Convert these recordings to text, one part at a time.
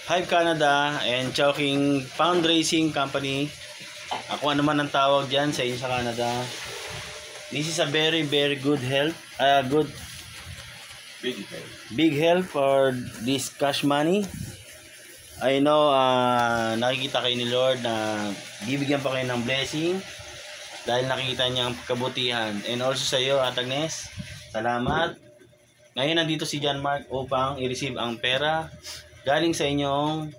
Hive Canada and Chowking Fundraising Company. Ako ano man ang tawag dyan sa inyo sa Canada. This is a very good help. Good big help for this cash money. I know nakikita kayo ni Lord na bibigyan pa kayo ng blessing dahil nakikita niya ang kabutihan. And also sa iyo, Agnes, salamat. Ngayon nandito si John Mark upang i-receive ang pera galing sa inyong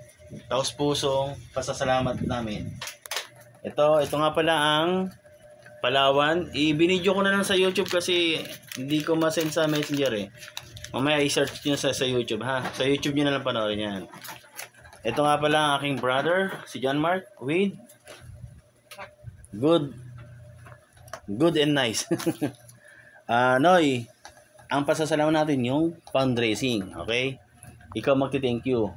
taus-pusong pasasalamat namin. Ito nga pala ang Palawan. I-binidyo ko na lang sa YouTube kasi hindi ko ma-send sa Messenger eh. Mamaya i-search nyo sa YouTube ha. Sa YouTube nyo na lang panoorin yan. Ito nga pala ang aking brother, si John Mark, with good and nice. Noy, ang pasasalamat natin yung fundraising, okay? Ikaw magti-thank you.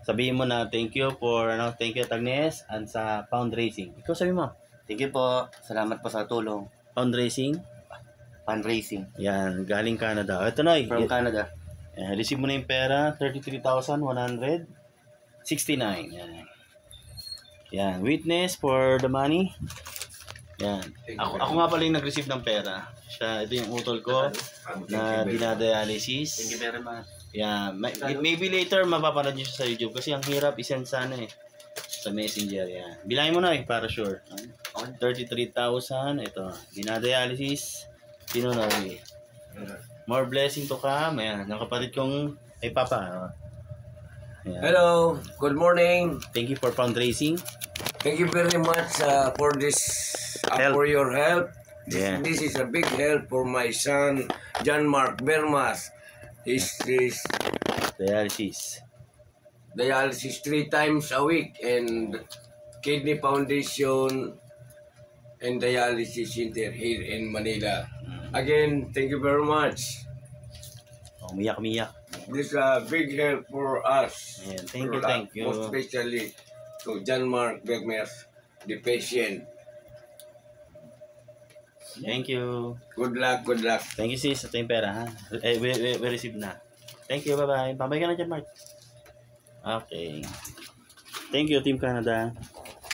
Sabihin mo na thank you for thank you Agnes and sa fundraising. Ikaw sabi mo. Thank you po. Salamat po sa tulong. Fundraising. Yan, galing Canada. Ito na From Canada. Receive mo na yung pera, 33,169. Yan, witness for the money. Yan. Ako nga pala yung nag-receive ng pera. Ito yung utol ko na dinadialysis. Thank you very much. Yeah, maybe later mapapanood nyo siya sa YouTube kasi ang hirap isend sana sa Messenger. Yan. Bilangin mo na para sure. 33,000. Ito, dinadialysis. Sino na more blessing to come. Ayan, yung kapatid kong ay Papa. Ayan. Hello, good morning. Thank you for fundraising. Thank you very much for this, Help. for your help. Yeah. This is a big help for my son, John Mark Bermas. He's Dialysis. dialysis 3 times a week and Kidney Foundation and Dialysis Center here in Manila. Again, thank you very much. Umiyak. This is a big help for us. Ayan, thank you. Most especially to John Mark Bermas, the patient. Thank you. Good luck. Thank you sis. Ito yung pera ha. We receive na. Thank you. Bye-bye. Bye-bye ka na dyan, Mark. Okay. Thank you, Team Canada.